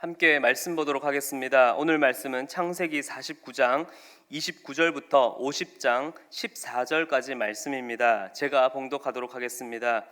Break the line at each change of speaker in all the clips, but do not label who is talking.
함께 말씀 보도록 하겠습니다. 오늘 말씀은 창세기 49장 29절부터 50장 14절까지 말씀입니다. 제가 봉독하도록 하겠습니다.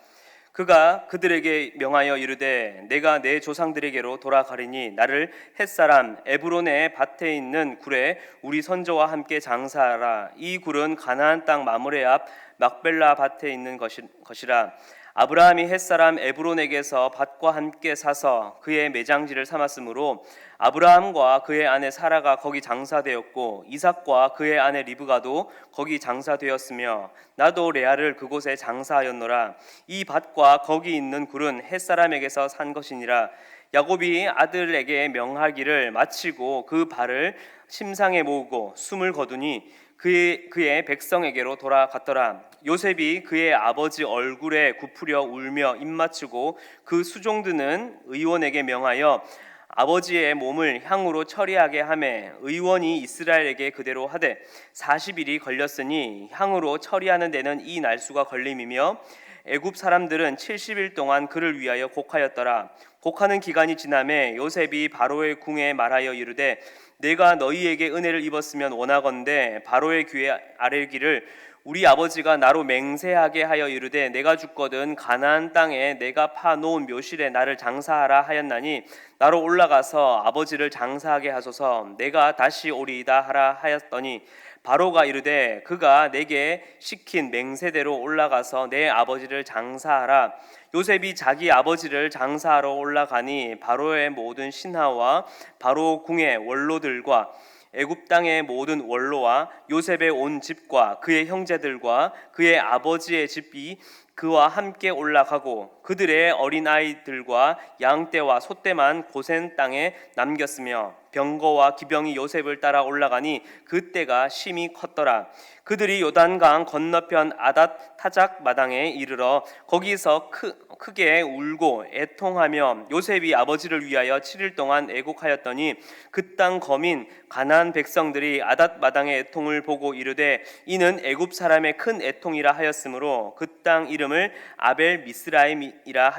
그가 그들에게 명하여 이르되 내가 내 조상들에게로 돌아가리니 나를 햇사람 에브론의 밭에 있는 굴에 우리 선조와 함께 장사하라. 이 굴은 가나안 땅 마므레 앞 막벨라 밭에 있는 것이라. 아브라함이 햇사람 에브론에게서 밭과 함께 사서 그의 매장지를 삼았으므로 아브라함과 그의 아내 사라가 거기 장사되었고 이삭과 그의 아내 리브가도 거기 장사되었으며 나도 레아를 그곳에 장사하였노라. 이 밭과 거기 있는 굴은 햇사람에게서 산 것이니라. 야곱이 아들에게 명하기를 마치고 그 발을 심상에 모으고 숨을 거두니 그의 백성에게로 돌아갔더라. 요셉이 그의 아버지 얼굴에 굽으려 울며 입맞추고 그 수종드는 의원에게 명하여 아버지의 몸을 향으로 처리하게 하매 의원이 이스라엘에게 그대로 하되 40일이 걸렸으니 향으로 처리하는 데는 이 날수가 걸림이며 애굽 사람들은 70일 동안 그를 위하여 곡하였더라. 곡하는 기간이 지나매 요셉이 바로의 궁에 말하여 이르되 내가 너희에게 은혜를 입었으면 원하건대 바로의 귀에 아뢰기를 우리 아버지가 나로 맹세하게 하여 이르되 내가 죽거든 가나안 땅에 내가 파놓은 묘실에 나를 장사하라 하였나니 나로 올라가서 아버지를 장사하게 하소서. 내가 다시 오리이다 하라 하였더니 바로가 이르되 그가 내게 시킨 맹세대로 올라가서 내 아버지를 장사하라. 요셉이 자기 아버지를 장사하러 올라가니 바로의 모든 신하와 바로 궁의 원로들과 애굽 땅의 모든 원로와 요셉의 온 집과 그의 형제들과 그의 아버지의 집이 그와 함께 올라가고 그들의 어린아이들과 양떼와 소떼만 고센 땅에 남겼으며 병거와 기병이 요셉을 따라 올라가니 그때가 심히 컸더라. 그들이 요단강 건너편 아닷 타작 마당에 이르러 거기서 크게 울고 애통하며 요셉이 아버지를 위하여 7일 동안 애곡하였더니 그 땅 거민 가나안 백성들이 아닷 마당의 애통을 보고 이르되 이는 애굽 사람의 큰 애통이라 하였으므로 그 땅 이름을 아벨 미스라임이라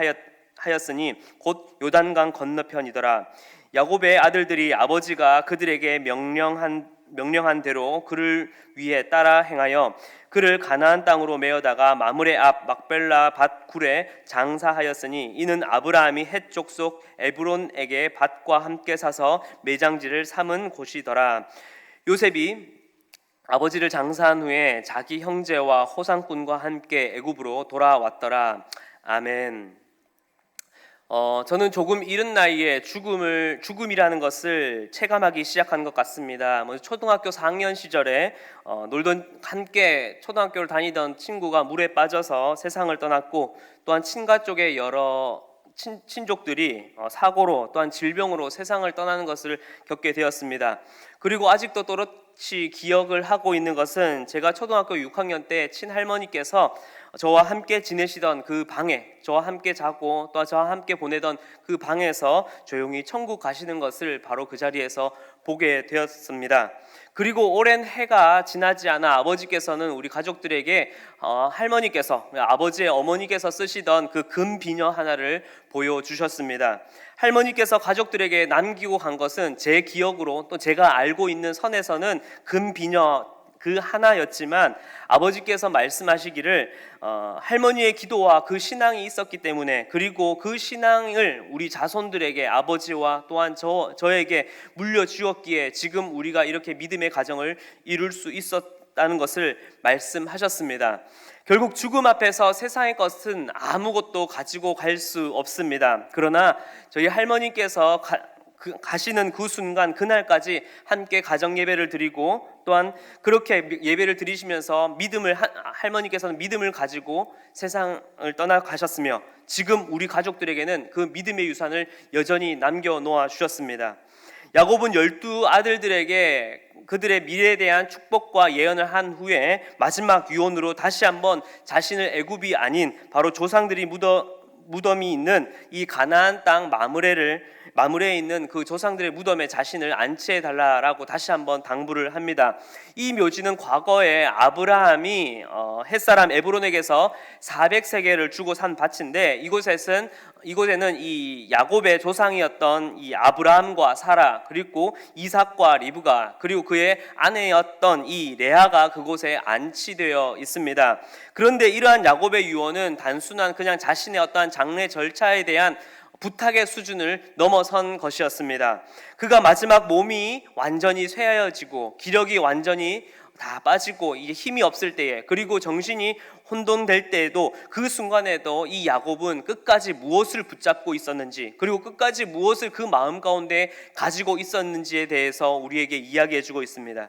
하였으니 곧 요단강 건너편이더라. 야곱의 아들들이 아버지가 그들에게 명령한 대로 그를 위해 따라 행하여 그를 가나안 땅으로 메어다가 마므레 앞 막벨라 밭 굴에 장사하였으니 이는 아브라함이 헷 족속 에브론에게 밭과 함께 사서 매장지를 삼은 곳이더라. 요셉이 아버지를 장사한 후에 자기 형제와 호상꾼과 함께 애굽으로 돌아왔더라. 아멘. 저는 조금 이른 나이에 죽음이라는 것을 체감하기 시작한 것 같습니다. 초등학교 4학년 시절에 함께 초등학교를 다니던 친구가 물에 빠져서 세상을 떠났고 또한 친가 쪽에 여러 친족들이 사고로 또한 질병으로 세상을 떠나는 것을 겪게 되었습니다. 그리고 아직도 또렷이 기억을 하고 있는 것은 제가 초등학교 6학년 때 친할머니께서 저와 함께 지내시던 그 방에 저와 함께 자고 또 저와 함께 보내던 그 방에서 조용히 천국 가시는 것을 바로 그 자리에서 보게 되었습니다. 그리고 오랜 해가 지나지 않아 아버지께서는 우리 가족들에게 할머니께서 아버지의 어머니께서 쓰시던 그 금 비녀 하나를 보여주셨습니다. 할머니께서 가족들에게 남기고 간 것은 제 기억으로 또 제가 알고 있는 선에서는 금 비녀 그 하나였지만 아버지께서 말씀하시기를 할머니의 기도와 그 신앙이 있었기 때문에 그리고 그 신앙을 우리 자손들에게 아버지와 또한 저에게 물려주었기에 지금 우리가 이렇게 믿음의 가정을 이룰 수 있었다는 것을 말씀하셨습니다. 결국 죽음 앞에서 세상의 것은 아무것도 가지고 갈 수 없습니다. 그러나 저희 할머니께서 가시는 그 순간 그날까지 함께 가정 예배를 드리고 또한 그렇게 예배를 드리시면서 할머니께서는 믿음을 가지고 세상을 떠나가셨으며 지금 우리 가족들에게는 그 믿음의 유산을 여전히 남겨놓아 주셨습니다. 야곱은 12아들들에게 그들의 미래에 대한 축복과 예언을 한 후에 마지막 유언으로 다시 한번 자신을 애굽이 아닌 바로 조상들이 무덤이 있는 이 가나안 땅 마므레에 있는 그 조상들의 무덤에 자신을 안치해 달라라고 다시 한번 당부를 합니다. 이 묘지는 과거에 아브라함이 햇사람 에브론에게서 400세겔을 주고 산 밭인데, 이곳에는 이 야곱의 조상이었던 이 아브라함과 사라, 그리고 이삭과 리브가, 그리고 그의 아내였던 이 레아가 그곳에 안치되어 있습니다. 그런데 이러한 야곱의 유언은 단순한 그냥 자신의 어떠한 장례 절차에 대한 부탁의 수준을 넘어선 것이었습니다. 그가 마지막 몸이 완전히 쇠하여지고 기력이 완전히 다 빠지고 이제 힘이 없을 때에, 그리고 정신이 혼돈될 때에도, 그 순간에도 이 야곱은 끝까지 무엇을 붙잡고 있었는지, 그리고 끝까지 무엇을 그 마음 가운데 가지고 있었는지에 대해서 우리에게 이야기해주고 있습니다.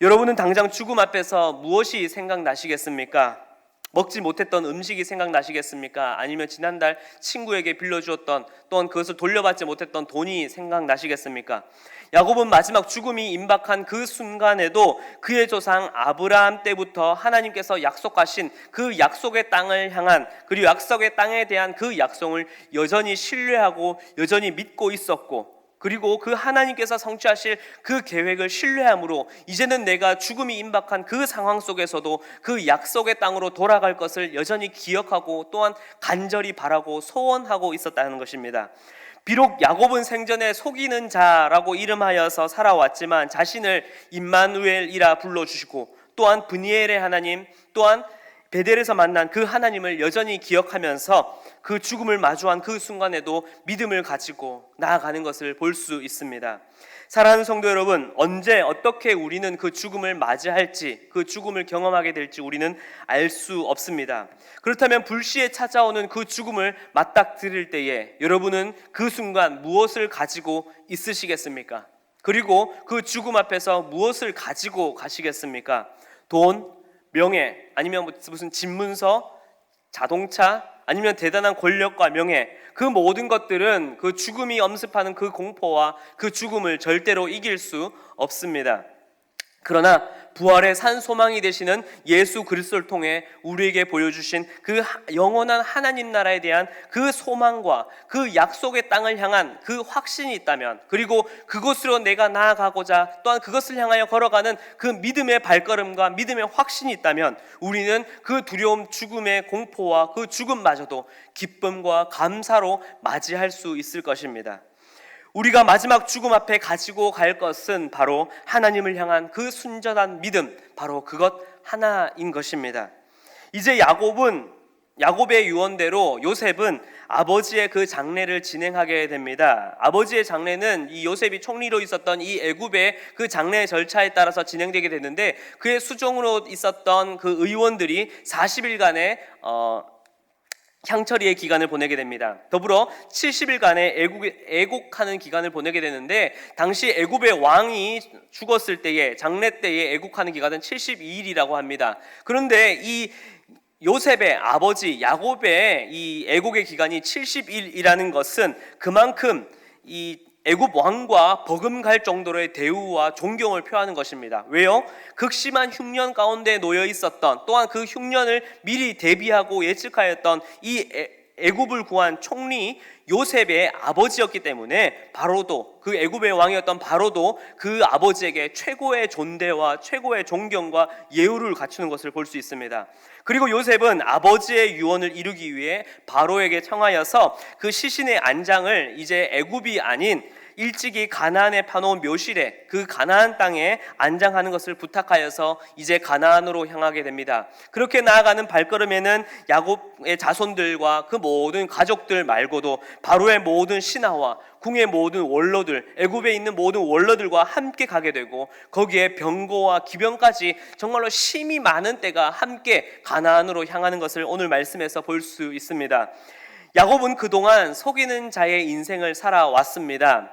여러분은 당장 죽음 앞에서 무엇이 생각나시겠습니까? 먹지 못했던 음식이 생각나시겠습니까? 아니면 지난달 친구에게 빌려주었던, 또한 그것을 돌려받지 못했던 돈이 생각나시겠습니까? 야곱은 마지막 죽음이 임박한 그 순간에도 그의 조상 아브라함 때부터 하나님께서 약속하신 그 약속의 땅을 향한, 그리고 약속의 땅에 대한 그 약속을 여전히 신뢰하고 여전히 믿고 있었고, 그리고 그 하나님께서 성취하실 그 계획을 신뢰함으로 이제는 내가 죽음이 임박한 그 상황 속에서도 그 약속의 땅으로 돌아갈 것을 여전히 기억하고, 또한 간절히 바라고 소원하고 있었다는 것입니다. 비록 야곱은 생전에 속이는 자라고 이름하여서 살아왔지만 자신을 임마누엘이라 불러주시고, 또한 브니엘의 하나님, 또한 베델에서 만난 그 하나님을 여전히 기억하면서 그 죽음을 마주한 그 순간에도 믿음을 가지고 나아가는 것을 볼 수 있습니다. 사랑하는 성도 여러분, 언제 어떻게 우리는 그 죽음을 맞이할지, 그 죽음을 경험하게 될지 우리는 알 수 없습니다. 그렇다면 불시에 찾아오는 그 죽음을 맞닥뜨릴 때에 여러분은 그 순간 무엇을 가지고 있으시겠습니까? 그리고 그 죽음 앞에서 무엇을 가지고 가시겠습니까? 돈, 명예, 아니면 무슨 집문서, 자동차, 아니면 대단한 권력과 명예, 그 모든 것들은 그 죽음이 엄습하는 그 공포와 그 죽음을 절대로 이길 수 없습니다. 그러나 부활의 산 소망이 되시는 예수 그리스도를 통해 우리에게 보여주신 그 영원한 하나님 나라에 대한 그 소망과 그 약속의 땅을 향한 그 확신이 있다면, 그리고 그곳으로 내가 나아가고자 또한 그것을 향하여 걸어가는 그 믿음의 발걸음과 믿음의 확신이 있다면, 우리는 그 두려움, 죽음의 공포와 그 죽음마저도 기쁨과 감사로 맞이할 수 있을 것입니다. 우리가 마지막 죽음 앞에 가지고 갈 것은 바로 하나님을 향한 그 순전한 믿음, 바로 그것 하나인 것입니다. 이제 야곱의 유언대로 요셉은 아버지의 그 장례를 진행하게 됩니다. 아버지의 장례는 이 요셉이 총리로 있었던 이 애굽의 그 장례 절차에 따라서 진행되게 되는데, 그의 수종으로 있었던 그 의원들이 40일간의 향처리의 기간을 보내게 됩니다. 더불어 70일간의 애국하는 기간을 보내게 되는데, 당시 애굽의 왕이 죽었을 때에, 장례 때에 애국하는 기간은 72일이라고 합니다. 그런데 이 요셉의 아버지 야곱의 이 애국의 기간이 70일이라는 것은 그만큼 이 애굽 왕과 버금갈 정도로의 대우와 존경을 표하는 것입니다. 왜요? 극심한 흉년 가운데 놓여 있었던, 또한 그 흉년을 미리 대비하고 예측하였던 이 애굽을 구한 총리 요셉의 아버지였기 때문에, 바로도, 그 애굽의 왕이었던 바로도 그 아버지에게 최고의 존대와 최고의 존경과 예우를 갖추는 것을 볼 수 있습니다. 그리고 요셉은 아버지의 유언을 이루기 위해 바로에게 청하여서 그 시신의 안장을 이제 애굽이 아닌 일찍이 가나안에 파놓은 묘실에, 그 가나안 땅에 안장하는 것을 부탁하여서 이제 가나안으로 향하게 됩니다. 그렇게 나아가는 발걸음에는 야곱의 자손들과 그 모든 가족들 말고도 바로의 모든 신하와 궁의 모든 원로들, 애굽에 있는 모든 원로들과 함께 가게 되고, 거기에 병거와 기병까지 정말로 심이 많은 때가 함께 가나안으로 향하는 것을 오늘 말씀에서 볼 수 있습니다. 야곱은 그동안 속이는 자의 인생을 살아왔습니다.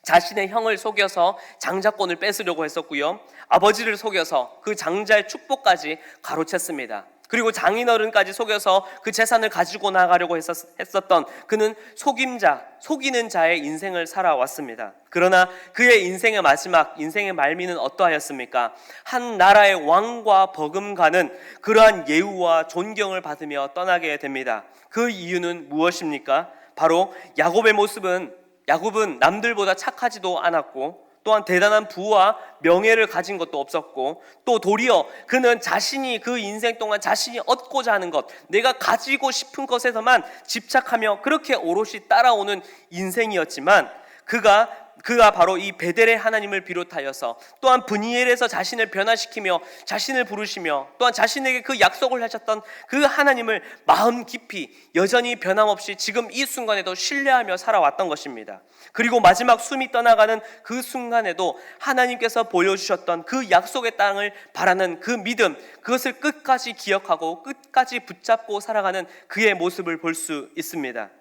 자신의 형을 속여서 장자권을 뺏으려고 했었고요, 아버지를 속여서 그 장자의 축복까지 가로챘습니다. 그리고 장인어른까지 속여서 그 재산을 가지고 나가려고 했었던 그는 속이는 자의 인생을 살아왔습니다. 그러나 그의 인생의 마지막, 인생의 말미는 어떠하였습니까? 한 나라의 왕과 버금가는 그러한 예우와 존경을 받으며 떠나게 됩니다. 그 이유는 무엇입니까? 바로 야곱의 모습은 야곱은 남들보다 착하지도 않았고 또한 대단한 부와 명예를 가진 것도 없었고 또 도리어 그는 자신이 그 인생 동안 자신이 얻고자 하는 것, 내가 가지고 싶은 것에서만 집착하며 그렇게 오롯이 따라오는 인생이었지만 그가 바로 이 베델의 하나님을 비롯하여서 또한 브니엘에서 자신을 변화시키며 자신을 부르시며 또한 자신에게 그 약속을 하셨던 그 하나님을 마음 깊이 여전히 변함없이 지금 이 순간에도 신뢰하며 살아왔던 것입니다. 그리고 마지막 숨이 떠나가는 그 순간에도 하나님께서 보여주셨던 그 약속의 땅을 바라는 그 믿음, 그것을 끝까지 기억하고 끝까지 붙잡고 살아가는 그의 모습을 볼 수 있습니다.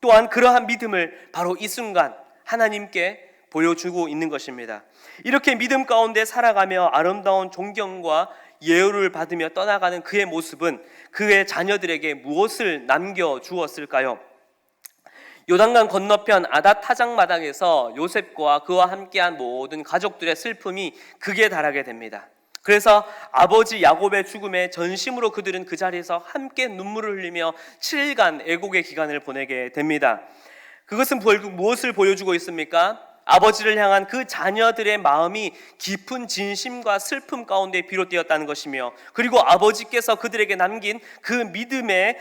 또한 그러한 믿음을 바로 이 순간 하나님께 보여주고 있는 것입니다. 이렇게 믿음 가운데 살아가며 아름다운 존경과 예우를 받으며 떠나가는 그의 모습은 그의 자녀들에게 무엇을 남겨주었을까요? 요단강 건너편 아닷 타작마당에서 요셉과 그와 함께한 모든 가족들의 슬픔이 극에 달하게 됩니다. 그래서 아버지 야곱의 죽음에 전심으로 그들은 그 자리에서 함께 눈물을 흘리며 7일간 애곡의 기간을 보내게 됩니다. 그것은 결국 무엇을 보여주고 있습니까? 아버지를 향한 그 자녀들의 마음이 깊은 진심과 슬픔 가운데 비롯되었다는 것이며, 그리고 아버지께서 그들에게 남긴 그 믿음의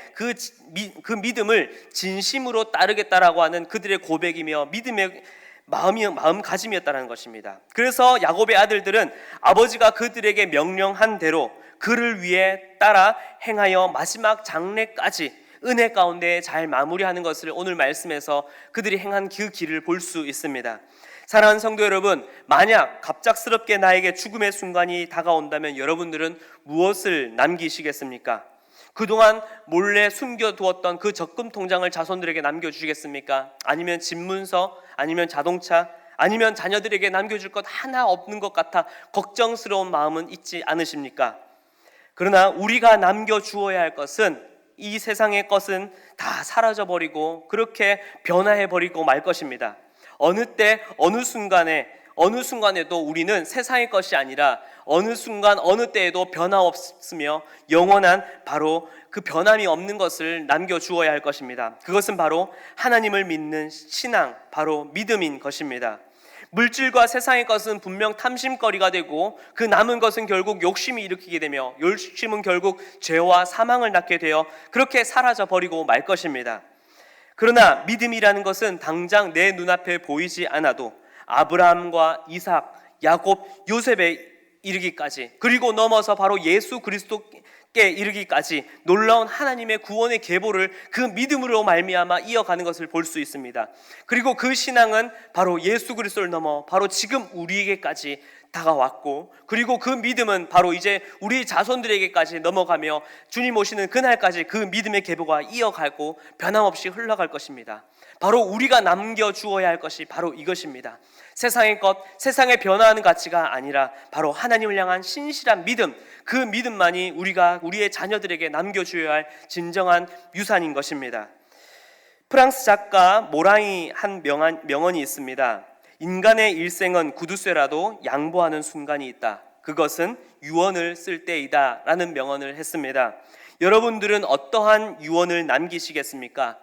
그 믿음을 진심으로 따르겠다라고 하는 그들의 고백이며 믿음의 마음가짐이었다는 것입니다. 그래서 야곱의 아들들은 아버지가 그들에게 명령한 대로 그를 위해 따라 행하여 마지막 장래까지 은혜 가운데 잘 마무리하는 것을 오늘 말씀에서 그들이 행한 그 길을 볼 수 있습니다. 사랑하는 성도 여러분, 만약 갑작스럽게 나에게 죽음의 순간이 다가온다면 여러분들은 무엇을 남기시겠습니까? 그동안 몰래 숨겨두었던 그 적금 통장을 자손들에게 남겨주시겠습니까? 아니면 집문서, 아니면 자동차, 아니면 자녀들에게 남겨줄 것 하나 없는 것 같아 걱정스러운 마음은 있지 않으십니까? 그러나 우리가 남겨주어야 할 것은, 이 세상의 것은 다 사라져버리고 그렇게 변화해버리고 말 것입니다. 어느 때 어느 순간에도 우리는 세상의 것이 아니라 어느 순간 어느 때에도 변화없으며 영원한 바로 그 변함이 없는 것을 남겨주어야 할 것입니다. 그것은 바로 하나님을 믿는 신앙, 바로 믿음인 것입니다. 물질과 세상의 것은 분명 탐심거리가 되고 그 남은 것은 결국 욕심이 일으키게 되며 욕심은 결국 죄와 사망을 낳게 되어 그렇게 사라져버리고 말 것입니다. 그러나 믿음이라는 것은 당장 내 눈앞에 보이지 않아도 아브라함과 이삭, 야곱, 요셉에 이르기까지, 그리고 넘어서 바로 예수 그리스도께 이르기까지 놀라운 하나님의 구원의 계보를 그 믿음으로 말미암아 이어가는 것을 볼 수 있습니다. 그리고 그 신앙은 바로 예수 그리스도를 넘어 바로 지금 우리에게까지 다가왔고, 그리고 그 믿음은 바로 이제 우리 자손들에게까지 넘어가며 주님 오시는 그날까지 그 믿음의 계보가 이어가고 변함없이 흘러갈 것입니다. 바로 우리가 남겨주어야 할 것이 바로 이것입니다. 세상의 것, 세상에 변화하는 가치가 아니라 바로 하나님을 향한 신실한 믿음, 그 믿음만이 우리의 자녀들에게 남겨주어야 할 진정한 유산인 것입니다. 프랑스 작가 모랑이 한 명언이 있습니다. 인간의 일생은 구두쇠라도 양보하는 순간이 있다. 그것은 유언을 쓸 때이다 라는 명언을 했습니다. 여러분들은 어떠한 유언을 남기시겠습니까?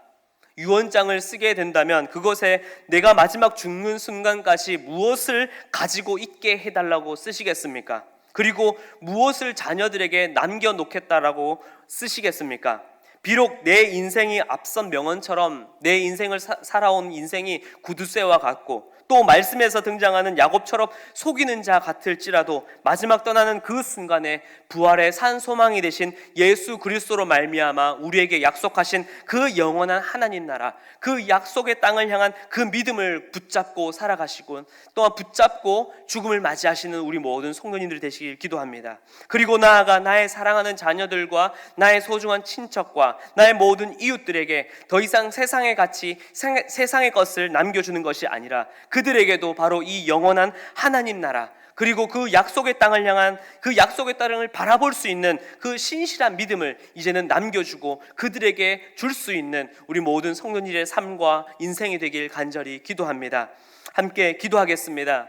유언장을 쓰게 된다면 그것에 내가 마지막 죽는 순간까지 무엇을 가지고 있게 해달라고 쓰시겠습니까? 그리고 무엇을 자녀들에게 남겨놓겠다라고 쓰시겠습니까? 비록 내 인생이 앞선 명언처럼 내 인생을 살아온 인생이 구두쇠와 같고 또 말씀에서 등장하는 야곱처럼 속이는 자 같을지라도 마지막 떠나는 그 순간에 부활의 산 소망이 되신 예수 그리스도로 말미암아 우리에게 약속하신 그 영원한 하나님 나라, 그 약속의 땅을 향한 그 믿음을 붙잡고 살아가시고 또한 붙잡고 죽음을 맞이하시는 우리 모든 성도님들 되시길 기도합니다. 그리고 나아가 나의 사랑하는 자녀들과 나의 소중한 친척과 나의 모든 이웃들에게 더 이상 세상의 가치, 세상의 것을 남겨주는 것이 아니라 그들에게도 바로 이 영원한 하나님 나라, 그리고 그 약속의 땅을 향한 그 약속의 땅을 바라볼 수 있는 그 신실한 믿음을 이제는 남겨주고 그들에게 줄 수 있는 우리 모든 성도님들의 삶과 인생이 되길 간절히 기도합니다. 함께 기도하겠습니다.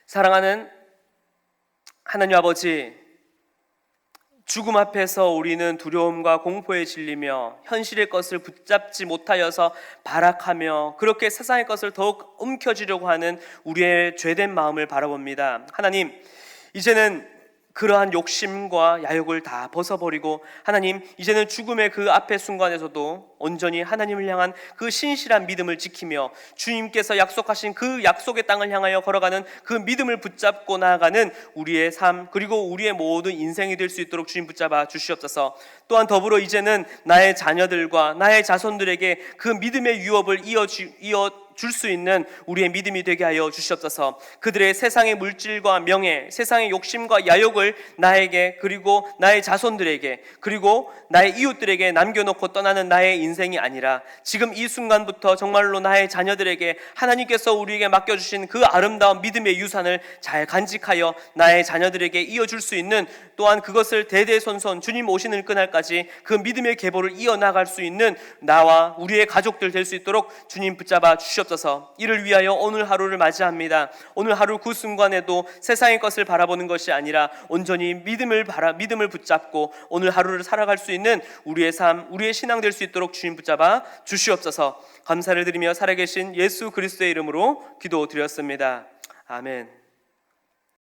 사랑하는 하나님 아버지, 죽음 앞에서 우리는 두려움과 공포에 질리며 현실의 것을 붙잡지 못하여서 발악하며 그렇게 세상의 것을 더욱 움켜쥐려고 하는 우리의 죄된 마음을 바라봅니다. 하나님, 이제는 그러한 욕심과 야욕을 다 벗어버리고 하나님, 이제는 죽음의 그 앞의 순간에서도 온전히 하나님을 향한 그 신실한 믿음을 지키며 주님께서 약속하신 그 약속의 땅을 향하여 걸어가는 그 믿음을 붙잡고 나아가는 우리의 삶, 그리고 우리의 모든 인생이 될 수 있도록 주님 붙잡아 주시옵소서. 또한 더불어 이제는 나의 자녀들과 나의 자손들에게 그 믿음의 유업을 이어 줄 수 있는 우리의 믿음이 되게 하여 주시옵소서. 그들의 세상의 물질과 명예, 세상의 욕심과 야욕을 나에게, 그리고 나의 자손들에게, 그리고 나의 이웃들에게 남겨놓고 떠나는 나의 인생이 아니라 지금 이 순간부터 정말로 나의 자녀들에게 하나님께서 우리에게 맡겨주신 그 아름다운 믿음의 유산을 잘 간직하여 나의 자녀들에게 이어줄 수 있는, 또한 그것을 대대손손 주님 오시는 그날까지 그 믿음의 계보를 이어나갈 수 있는 나와 우리의 가족들 될 수 있도록 주님 붙잡아 주시옵소서. 이를 위하여 오늘 하루를 맞이합니다. 오늘 하루 그 순간에도 세상의 것을 바라보는 것이 아니라 온전히 믿음을 붙잡고 오늘 하루를 살아갈 수 있는 우리의 삶, 우리의 신앙 될 수 있도록 주님 붙잡아 주시옵소서. 감사를 드리며 살아계신 예수 그리스도의 이름으로 기도드렸습니다. 아멘.